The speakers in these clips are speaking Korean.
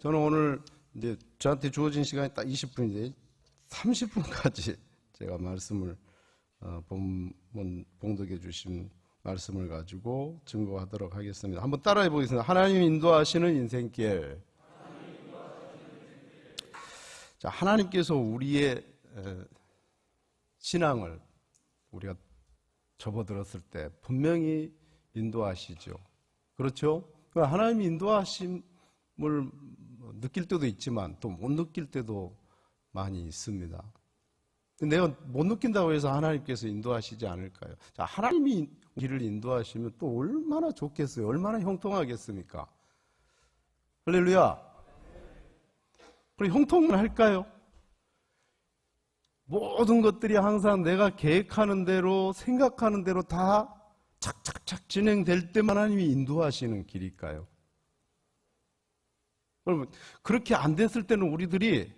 저는 오늘 이제 저한테 주어진 시간이 딱 20분인데 30분까지 제가 말씀을 봉독해 주신 말씀을 가지고 증거하도록 하겠습니다. 한번 따라해 보겠습니다. 하나님 인도하시는 인생길. 자, 하나님께서 우리의 신앙을 우리가 접어들었을 때 분명히 인도하시죠. 그렇죠? 하나님이 인도하심을 느낄 때도 있지만 또 못 느낄 때도 많이 있습니다. 내가 못 느낀다고 해서 하나님께서 인도하시지 않을까요? 자, 하나님이 길을 인도하시면 또 얼마나 좋겠어요? 얼마나 형통하겠습니까? 할렐루야. 그럼 형통을 할까요? 모든 것들이 항상 내가 계획하는 대로 생각하는 대로 다 착착착 진행될 때만 하나님이 인도하시는 길일까요? 여러분, 그렇게 안 됐을 때는 우리들이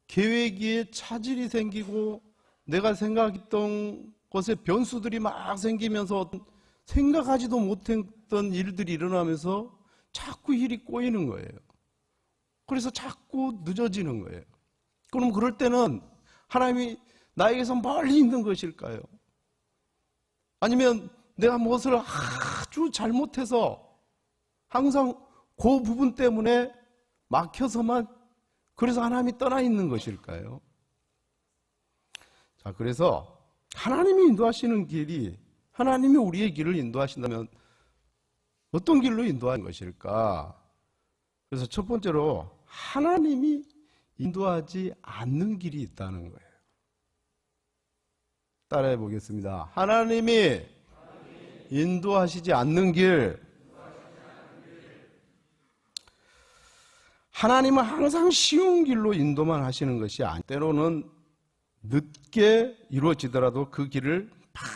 계획에 차질이 생기고 내가 생각했던 것에 변수들이 막 생기면서 생각하지도 못했던 일들이 일어나면서 자꾸 일이 꼬이는 거예요. 그래서 자꾸 늦어지는 거예요. 그럼 그럴 때는 하나님이 나에게서 멀리 있는 것일까요? 아니면 내가 무엇을 아주 잘못해서 항상 그 부분 때문에 막혀서만 그래서 하나님이 떠나 있는 것일까요? 자, 그래서 하나님이 인도하시는 길이 하나님이 우리의 길을 인도하신다면 어떤 길로 인도하는 것일까? 그래서 첫 번째로 하나님이 인도하지 않는 길이 있다는 거예요. 따라해 보겠습니다. 하나님이 인도하시지 않는 길. 하나님은 항상 쉬운 길로 인도만 하시는 것이 아니에요. 때로는 늦게 이루어지더라도 그 길을 팍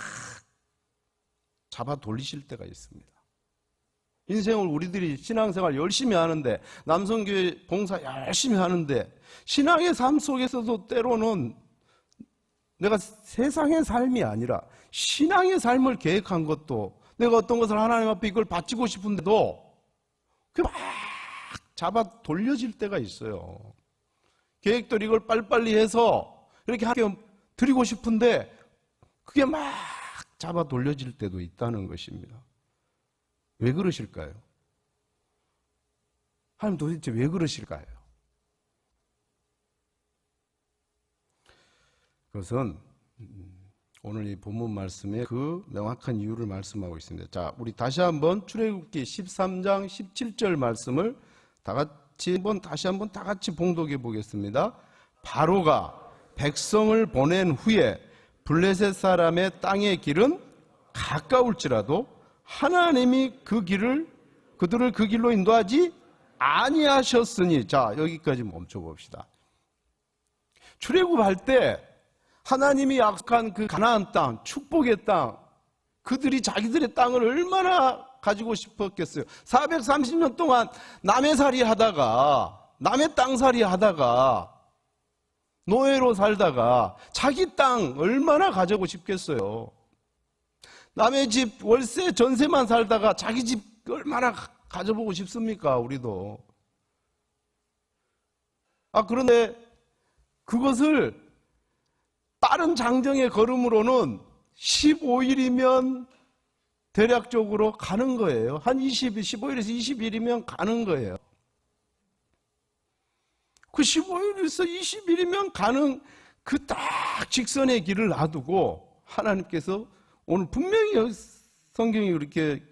잡아 돌리실 때가 있습니다. 인생을 우리들이 신앙생활 열심히 하는데, 남성교회 봉사 열심히 하는데, 신앙의 삶 속에서도 때로는 내가 세상의 삶이 아니라 신앙의 삶을 계획한 것도, 내가 어떤 것을 하나님 앞에 이걸 바치고 싶은데도 그 막 잡아 돌려질 때가 있어요. 계획대로 이걸 빨리빨리 해서 이렇게 하게 드리고 싶은데 그게 막 잡아 돌려질 때도 있다는 것입니다. 왜 그러실까요? 하나님 도대체 왜 그러실까요? 그것은 오늘 이 본문 말씀에 그 명확한 이유를 말씀하고 있습니다. 자, 우리 다시 한번 출애굽기 13장 17절 말씀을 다시 한번 다 같이 봉독해 보겠습니다. 바로가 백성을 보낸 후에 블레셋 사람의 땅의 길은 가까울지라도 하나님이 그들을 그 길로 인도하지 아니하셨으니. 자, 여기까지 멈춰 봅시다. 출애굽할 때 하나님이 약속한 그 가나안 땅, 축복의 땅, 그들이 자기들의 땅을 얼마나 가지고 싶었겠어요. 430년 동안 남의 살이 하다가, 남의 땅살이 하다가, 노예로 살다가 자기 땅 얼마나 가지고 싶겠어요. 남의 집 월세 전세만 살다가 자기 집 얼마나 가져보고 싶습니까? 우리도. 그런데 그것을 빠른 장정의 걸음으로는 15일이면 대략적으로 가는 거예요. 한 15일에서 20일이면 가는 거예요. 그 15일에서 20일이면 가는 그 딱 직선의 길을 놔두고 하나님께서 오늘 분명히 성경이 그렇게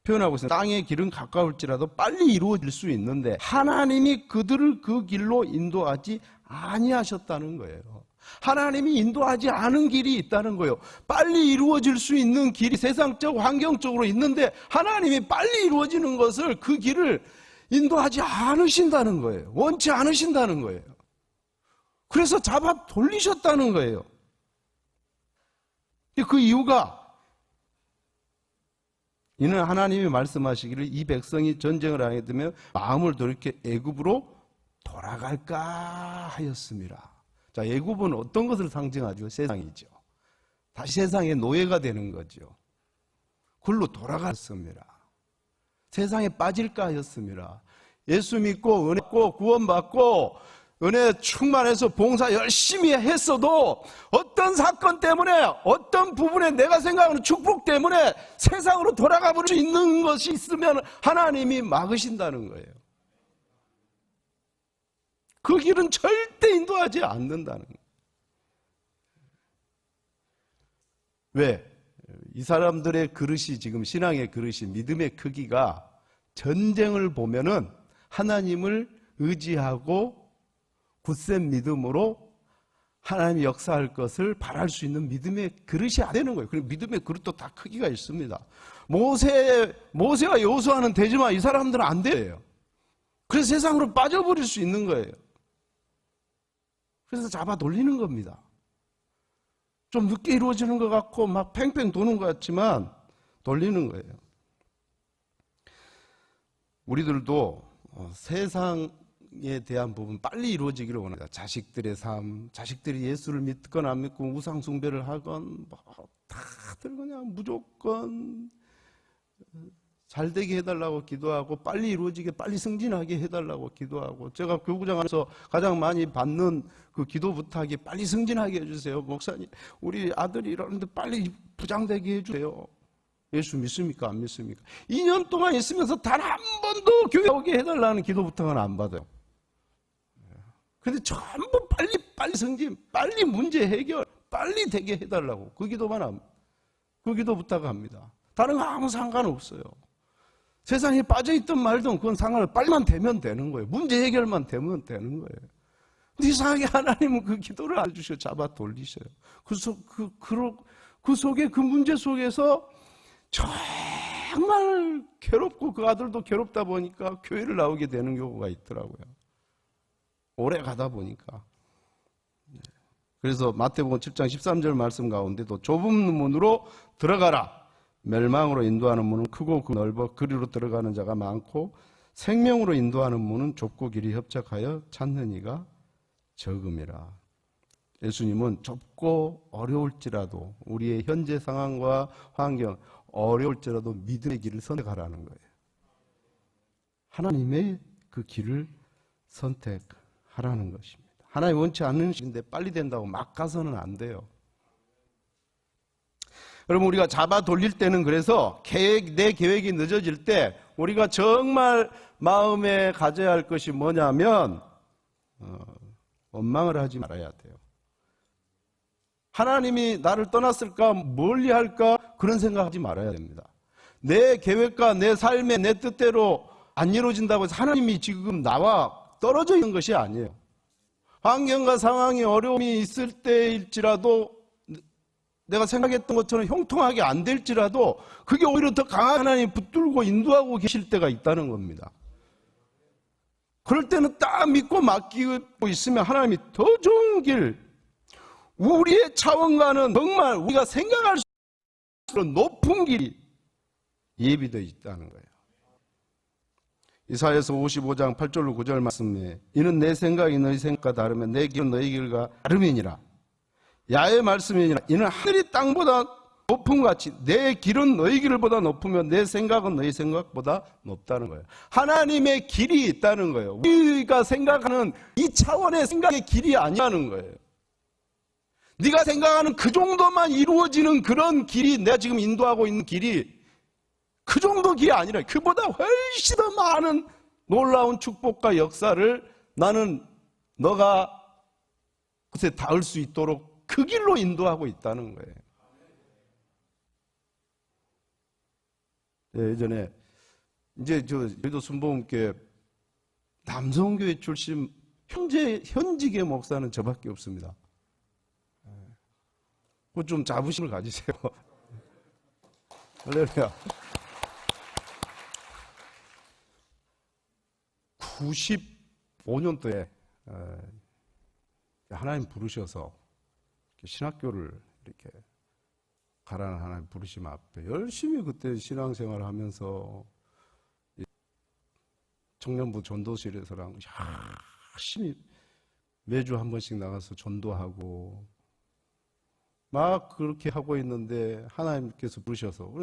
표현하고 있어요. 땅의 길은 가까울지라도 빨리 이루어질 수 있는데 하나님이 그들을 그 길로 인도하지 아니하셨다는 거예요. 하나님이 인도하지 않은 길이 있다는 거예요. 빨리 이루어질 수 있는 길이 세상적, 환경적으로 있는데 하나님이 빨리 이루어지는 것을, 그 길을 인도하지 않으신다는 거예요. 원치 않으신다는 거예요. 그래서 잡아 돌리셨다는 거예요. 그 이유가, 이는 하나님이 말씀하시기를 이 백성이 전쟁을 하게 되면 마음을 돌이켜 애굽으로 돌아갈까 하였습니다. 자, 애굽은 어떤 것을 상징하죠? 세상이죠. 다시 세상의 노예가 되는 거죠. 굴로 돌아갔습니다. 세상에 빠질까 하였습니다. 예수 믿고 은혜 받고 구원받고 은혜 충만해서 봉사 열심히 했어도 어떤 사건 때문에 어떤 부분에 내가 생각하는 축복 때문에 세상으로 돌아가 볼 수 있는 것이 있으면 하나님이 막으신다는 거예요. 그 길은 절대 인도하지 않는다는 거예요. 왜? 이 사람들의 그릇이 지금 신앙의 그릇이 믿음의 크기가 전쟁을 보면은 하나님을 의지하고 굳센 믿음으로 하나님이 역사할 것을 바랄 수 있는 믿음의 그릇이 안 되는 거예요. 그리고 믿음의 그릇도 다 크기가 있습니다. 모세와 여호수아는 되지만 이 사람들은 안 돼요. 그래서 세상으로 빠져버릴 수 있는 거예요. 그래서 잡아 돌리는 겁니다. 좀 늦게 이루어지는 것 같고 막 팽팽 도는 것 같지만 돌리는 거예요. 우리들도 세상에 대한 부분 빨리 이루어지기를 원합니다. 자식들의 삶, 자식들이 예수를 믿건 안 믿건 우상 숭배를 하건 다들 그냥 무조건 잘 되게 해달라고 기도하고 빨리 이루어지게 빨리 승진하게 해달라고 기도하고, 제가 교구장 안에서 가장 많이 받는 그 기도 부탁이 빨리 승진하게 해주세요. 목사님 우리 아들이 이러는데 빨리 부장되게 해주세요. 예수 믿습니까? 안 믿습니까? 2년 동안 있으면서 단 한 번도 교회 오게 해달라는 기도 부탁은 안 받아요. 근데 전부 빨리 승진, 빨리 문제 해결, 빨리 되게 해달라고 그 기도 부탁합니다. 다른 거 아무 상관없어요. 세상에 빠져있든 말든 그건 상관없어요. 빨리만 되면 되는 거예요. 문제 해결만 되면 되는 거예요. 근데 이상하게 하나님은 그 기도를 안 해주셔 잡아 돌리셔요. 그 속에, 그 문제 속에서 정말 괴롭고 그 아들도 괴롭다 보니까 교회를 나오게 되는 경우가 있더라고요. 오래 가다 보니까. 그래서 마태복음 7장 13절 말씀 가운데도 좁은 문으로 들어가라. 멸망으로 인도하는 문은 크고 넓어 그리로 들어가는 자가 많고 생명으로 인도하는 문은 좁고 길이 협착하여 찾는 이가 적음이라. 예수님은 좁고 어려울지라도 우리의 현재 상황과 환경 어려울지라도 믿음의 길을 선택하라는 거예요. 하나님의 그 길을 선택하라는 것입니다. 하나님 원치 않는 것인데 빨리 된다고 막 가서는 안 돼요. 여러분 우리가 잡아 돌릴 때는 그래서 내 계획이 늦어질 때 우리가 정말 마음에 가져야 할 것이 뭐냐면 원망을 하지 말아야 돼요. 하나님이 나를 떠났을까 멀리 할까 그런 생각하지 말아야 됩니다. 내 계획과 내 삶의 내 뜻대로 안 이루어진다고 해서 하나님이 지금 나와 떨어져 있는 것이 아니에요. 환경과 상황이 어려움이 있을 때일지라도 내가 생각했던 것처럼 형통하게 안 될지라도 그게 오히려 더 강한 하나님이 붙들고 인도하고 계실 때가 있다는 겁니다. 그럴 때는 딱 믿고 맡기고 있으면 하나님이 더 좋은 길, 우리의 차원과는 정말 우리가 생각할 수 있는 높은 길이 예비되어 있다는 거예요. 이사야서 55장 8절로 9절 말씀에 이는 내 생각이 너희 생각과 다르면 내 길은 너희 길과 다름이니라. 야의 말씀이니라. 이는 하늘이 땅보다 높은 같이 내 길은 너희 길보다 높으면 내 생각은 너희 생각보다 높다는 거예요. 하나님의 길이 있다는 거예요. 우리가 생각하는 이 차원의 생각의 길이 아니라는 거예요. 네가 생각하는 그 정도만 이루어지는 그런 길이, 내가 지금 인도하고 있는 길이 그 정도 길이 아니라 그보다 훨씬 더 많은 놀라운 축복과 역사를 나는 너가 그곳에 닿을 수 있도록 그 길로 인도하고 있다는 거예요. 예전에 이제 저희도 순복음교회 남성교회 출신 현직의 목사는 저밖에 없습니다. 그거 좀 자부심을 가지세요. 할렐루야. 95년도에 하나님 부르셔서 신학교를 이렇게 가라는 하나님 부르심 앞에 열심히 그때 신앙생활을 하면서 청년부 전도실에서랑 열심히 매주 한 번씩 나가서 전도하고 막 그렇게 하고 있는데 하나님께서 부르셔서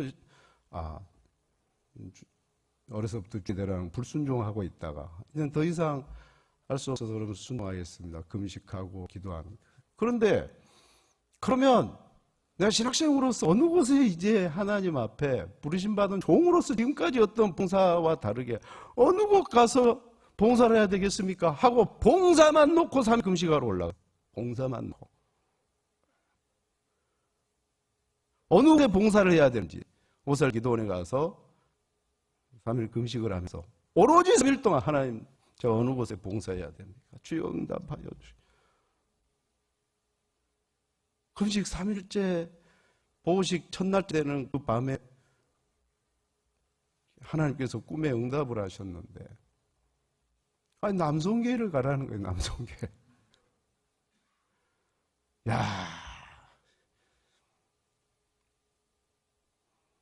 어려서부터 기대랑 불순종하고 있다가 이제 더 이상 할 수 없어서 그러면 순종하겠습니다. 금식하고 기도하는. 그런데 그러면 내가 신학생으로서 어느 곳에 이제 하나님 앞에 부르심받은 종으로서 지금까지 어떤 봉사와 다르게 어느 곳 가서 봉사를 해야 되겠습니까? 하고 봉사만 놓고 3일 금식하러 올라가. 봉사만 놓고. 어느 곳에 봉사를 해야 되는지 오설 기도원에 가서 3일 금식을 하면서 오로지 3일 동안 하나님 저 어느 곳에 봉사해야 됩니까? 주여 응답하여 주시오. 금식 3일째 보호식 첫날 되는 그 밤에 하나님께서 꿈에 응답을 하셨는데 아니 남성계를 가라는 거예요. 남성계. 야,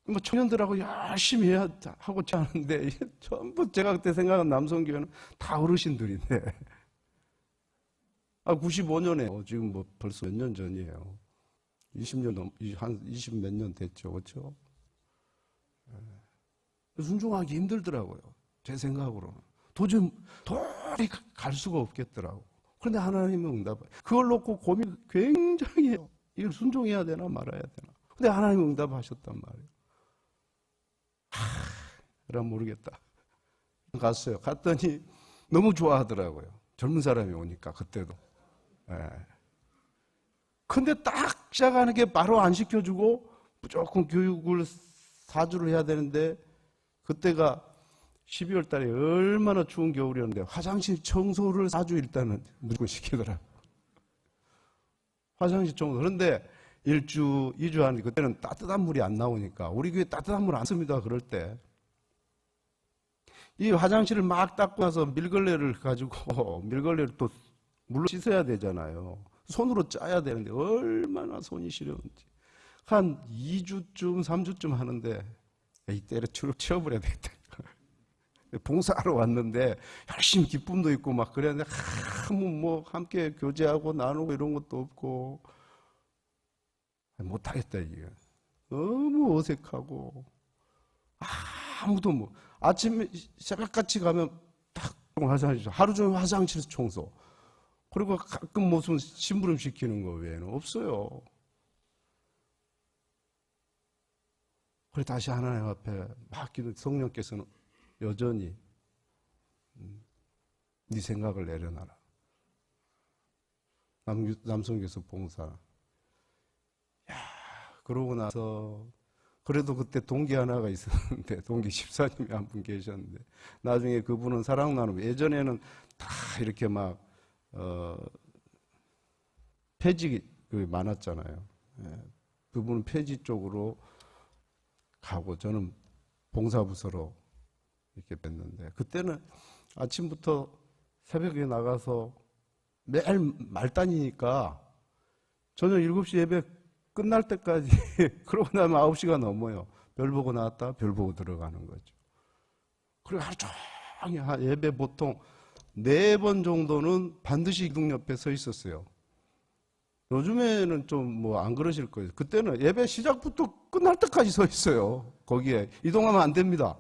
뭐 청년들하고 열심히 해야 하고 자는데 전부 제가 그때 생각한 남성교회는 다 어르신들인데 95년에 지금 뭐 벌써 몇 년 전이에요. 20년 한 20 몇 년 됐죠, 그렇죠? 순종하기 힘들더라고요. 제 생각으로는 도저히 갈 수가 없겠더라고. 그런데 하나님은 응답. 그걸 놓고 고민 굉장히 해요. 이걸 순종해야 되나 말아야 되나. 근데 하나님은 응답하셨단 말이에요. 그럼 모르겠다. 갔어요. 갔더니 너무 좋아하더라고요. 젊은 사람이 오니까 그때도. 근데 딱 시작하는 게 바로 안 시켜주고 무조건 교육을 4주를 해야 되는데 그때가 12월 달에 얼마나 추운 겨울이었는데 화장실 청소를 4주 일단은 무조건 시키더라. 화장실 청소. 그런데 1주, 2주 하는데 그때는 따뜻한 물이 안 나오니까 우리 교회 따뜻한 물 안 씁니다. 그럴 때. 이 화장실을 막 닦고 나서 밀걸레를 가지고 밀걸레를 또 물로 씻어야 되잖아요. 손으로 짜야 되는데 얼마나 손이 시려운지. 한 2주쯤, 3주쯤 하는데 때려 치워버려야 되겠다. 봉사하러 왔는데 열심히 기쁨도 있고 막 그랬는데 뭐 함께 교제하고 나누고 이런 것도 없고 못하겠다 이게. 너무 어색하고 아무도 뭐 아침에 새벽같이 가면 딱 화장실 하루 종일 화장실 청소 그리고 가끔 무슨 심부름 시키는 거 외에는 없어요. 그래 다시 하나님 앞에 막 기도 성령께서는 여전히 네 생각을 내려놔라. 남성교수 봉사. 야, 그러고 나서 그래도 그때 동기 하나가 있었는데 동기 집사님이 한 분 계셨는데 나중에 그분은 사랑 나누고 예전에는 다 이렇게 막 폐지 많았잖아요. 그분은 폐지 쪽으로 가고 저는 봉사부서로 이렇게 뵀는데 그때는 아침부터 새벽에 나가서 매일 말단이니까 저녁 7시 예배 끝날 때까지 그러고 나면 9시가 넘어요. 별 보고 나왔다 별 보고 들어가는 거죠. 그리고 하루 종일 예배 보통 4번 정도는 반드시 기둥 옆에 서 있었어요. 요즘에는 좀 뭐 안 그러실 거예요. 그때는 예배 시작부터 끝날 때까지 서 있어요. 거기에 이동하면 안 됩니다.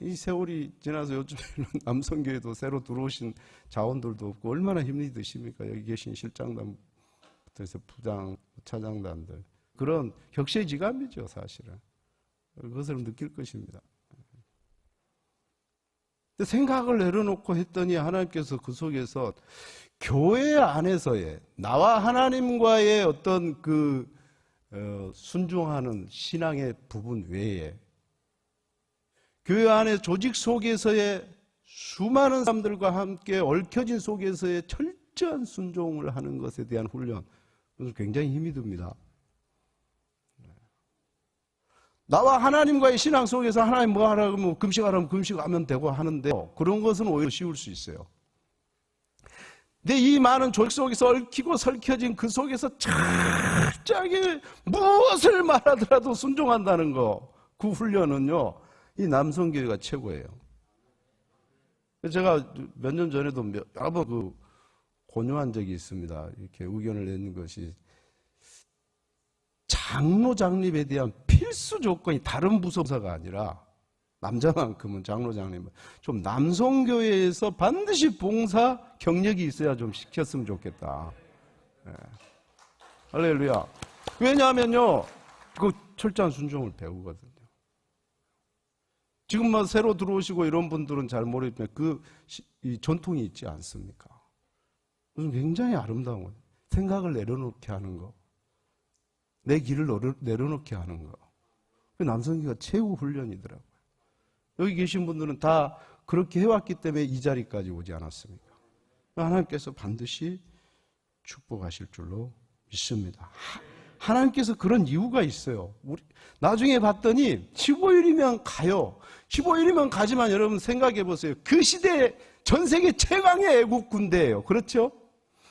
이 세월이 지나서 요즘에는 남성교회도 새로 들어오신 자원들도 없고 얼마나 힘이 드십니까? 여기 계신 실장단부터 해서 부장, 차장단들. 그런 격세지감이죠, 사실은. 그것을 느낄 것입니다. 생각을 내려놓고 했더니 하나님께서 그 속에서 교회 안에서의 나와 하나님과의 어떤 순종하는 신앙의 부분 외에 교회 안에 조직 속에서의 수많은 사람들과 함께 얽혀진 속에서의 철저한 순종을 하는 것에 대한 훈련, 그것은 굉장히 힘이 듭니다. 나와 하나님과의 신앙 속에서 하나님 뭐 하라고 하면 금식하라면 금식하면 되고 하는데 그런 것은 오히려 쉬울 수 있어요. 근데 이 많은 조직 속에서 얽히고 설켜진 그 속에서 철저하게 무엇을 말하더라도 순종한다는 거, 그 훈련은요, 이 남성교회가 최고예요. 제가 몇 년 전에도 여러 번 권유한 적이 있습니다. 이렇게 의견을 내는 것이 장로 장립에 대한 필수 조건이 다른 부서가 아니라 남자만큼은 장로 장립은 좀 남성교회에서 반드시 봉사 경력이 있어야 좀 시켰으면 좋겠다. 네. 할렐루야. 왜냐하면요, 그 철저한 순종을 배우거든요. 지금 뭐 새로 들어오시고 이런 분들은 잘 모르겠지만 이 전통이 있지 않습니까? 무슨 굉장히 아름다운 거예요. 생각을 내려놓게 하는 거, 내 길을 내려놓게 하는 거. 그 남성기가 최고 훈련이더라고요. 여기 계신 분들은 다 그렇게 해왔기 때문에 이 자리까지 오지 않았습니까? 하나님께서 반드시 축복하실 줄로 믿습니다. 하나님께서 그런 이유가 있어요. 나중에 봤더니 15일이면 가요. 15일이면 가지만 여러분 생각해 보세요. 그 시대에 전 세계 최강의 애국 군대예요. 그렇죠?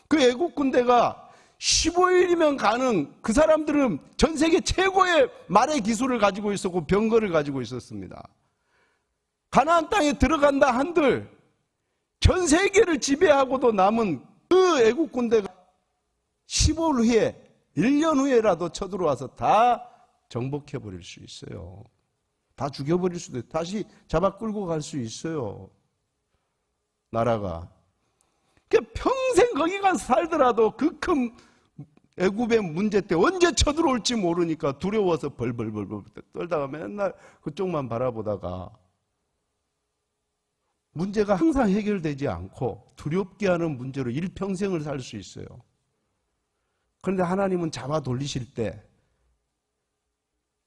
그 애국 군대가 15일이면 가는, 그 사람들은 전 세계 최고의 말의 기술을 가지고 있었고 병거를 가지고 있었습니다. 가나안 땅에 들어간다 한들 전 세계를 지배하고도 남은 그 애국 군대가 15일 후에, 1년 후에라도 쳐들어와서 다 정복해버릴 수 있어요. 다 죽여버릴 수도 있어요. 다시 잡아 끌고 갈 수 있어요. 나라가. 그러니까 평생 거기 가서 살더라도 그 큰 애굽의 문제 때 언제 쳐들어올지 모르니까 두려워서 벌벌벌벌 떨다가 맨날 그쪽만 바라보다가 문제가 항상 해결되지 않고 두렵게 하는 문제로 일평생을 살 수 있어요. 그런데 하나님은 잡아 돌리실 때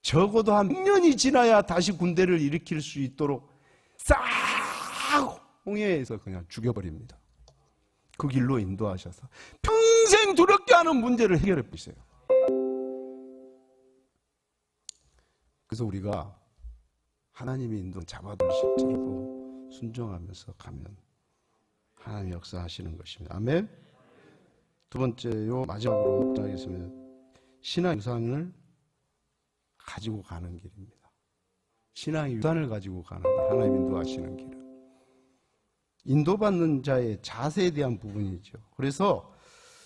적어도 한 6년이 지나야 다시 군대를 일으킬 수 있도록 싹 홍해에서 그냥 죽여버립니다. 그 길로 인도하셔서 평생 두렵게 하는 문제를 해결해 보세요. 그래서 우리가 하나님이 인도 잡아들이실지라도 순종하면서 가면 하나님 역사하시는 것입니다. 아멘. 두 번째요, 마지막으로 하겠습니다. 신앙 유산을 가지고 가는 길입니다. 신앙 유산을 가지고 가는 길, 하나님 인도하시는 길은 인도받는 자의 자세에 대한 부분이죠. 그래서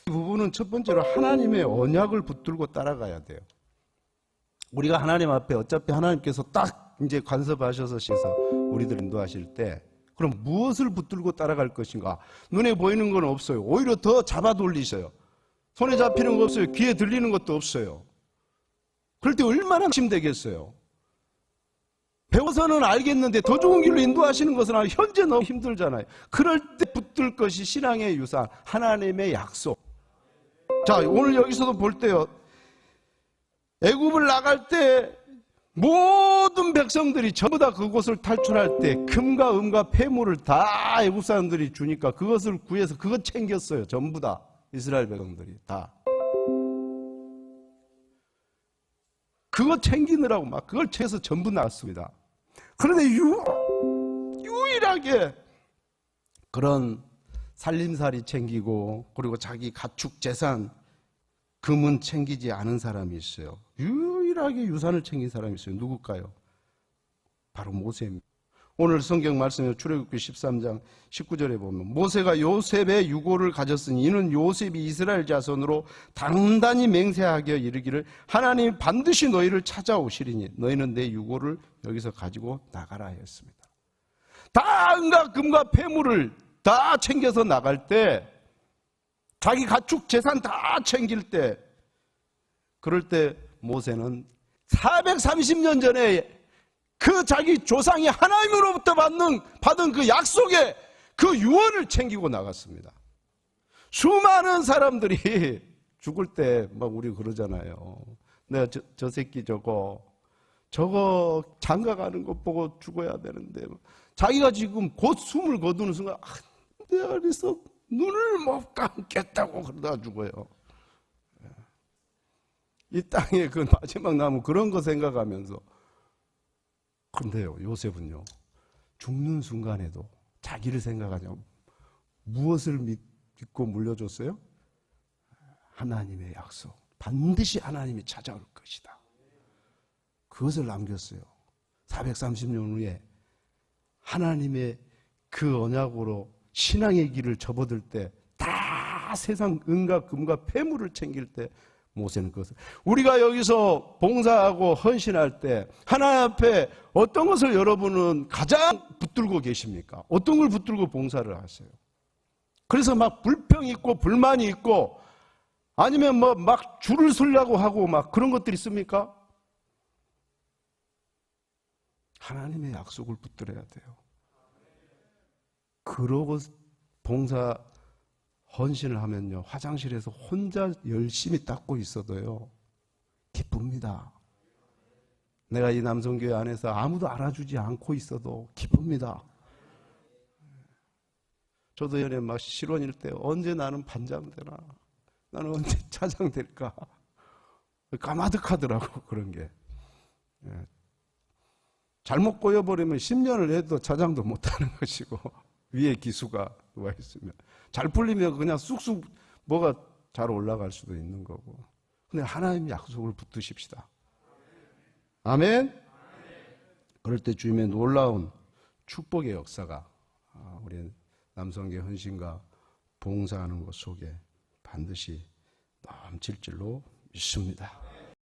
이 부분은 첫 번째로 하나님의 언약을 붙들고 따라가야 돼요. 우리가 하나님 앞에 어차피 하나님께서 딱 이제 간섭하셔서 우리들 인도하실 때 그럼 무엇을 붙들고 따라갈 것인가? 눈에 보이는 건 없어요. 오히려 더 잡아 돌리셔요. 손에 잡히는 거 없어요. 귀에 들리는 것도 없어요. 그럴 때 얼마나 힘되겠어요. 배워서는 알겠는데 더 좋은 길로 인도하시는 것은 현재 너무 힘들잖아요. 그럴 때 붙들 것이 신앙의 유산, 하나님의 약속. 자, 오늘 여기서도 볼 때요, 애굽을 나갈 때 모든 백성들이 전부 다 그곳을 탈출할 때 금과 은과 폐물을 다 애굽 사람들이 주니까 그것을 구해서 그것 챙겼어요. 전부 다 이스라엘 백성들이 다 그거 챙기느라고 막 그걸 채서 전부 나왔습니다. 그런데 유일하게 그런 살림살이 챙기고 그리고 자기 가축 재산 금은 챙기지 않은 사람이 있어요. 유일하게 유산을 챙긴 사람이 있어요. 누굴까요? 바로 모세입니다. 오늘 성경 말씀에 출애굽기 13장 19절에 보면 모세가 요셉의 유고를 가졌으니 이는 요셉이 이스라엘 자손으로 단단히 맹세하게 이르기를 하나님이 반드시 너희를 찾아오시리니 너희는 내 유고를 여기서 가지고 나가라 했습니다. 다 은과 금과 폐물을 다 챙겨서 나갈 때 자기 가축 재산 다 챙길 때 그럴 때 모세는 430년 전에 그 자기 조상이 하나님으로부터 받은 그 약속의 그 유언을 챙기고 나갔습니다. 수많은 사람들이 죽을 때 막 우리 그러잖아요. 내가 저 새끼 저거 장가가는 것 보고 죽어야 되는데 자기가 지금 곧 숨을 거두는 순간 내가 그래서 눈을 못 감겠다고 그러다 죽어요. 이 땅에 그 마지막 남은 그런 거 생각하면서 그런데요, 요셉은요, 죽는 순간에도 자기를 생각하냐, 무엇을 믿고 물려줬어요? 하나님의 약속. 반드시 하나님이 찾아올 것이다. 그것을 남겼어요. 430년 후에 하나님의 그 언약으로 신앙의 길을 접어들 때 다 세상 은과 금과 폐물을 챙길 때 모세는 그것을. 우리가 여기서 봉사하고 헌신할 때 하나님 앞에 어떤 것을 여러분은 가장 붙들고 계십니까? 어떤 걸 붙들고 봉사를 하세요? 그래서 막 불평이 있고 불만이 있고 아니면 뭐 막 줄을 서려고 하고 막 그런 것들이 있습니까? 하나님의 약속을 붙들어야 돼요. 그러고 봉사 헌신을 하면요, 화장실에서 혼자 열심히 닦고 있어도요 기쁩니다. 내가 이 남성교회 안에서 아무도 알아주지 않고 있어도 기쁩니다. 저도 연애 막 실혼일 때 언제 나는 반장 되나, 나는 언제 차장 될까, 까마득하더라고. 그런 게 잘못 꼬여버리면 10년을 해도 차장도 못하는 것이고, 위에 기수가 누가 있으면 잘 풀리면 그냥 쑥쑥 뭐가 잘 올라갈 수도 있는 거고. 근데 하나님 약속을 붙드십시다. 아멘. 그럴 때 주님의 놀라운 축복의 역사가 우리 남성계 헌신과 봉사하는 것 속에 반드시 넘칠 줄로 믿습니다.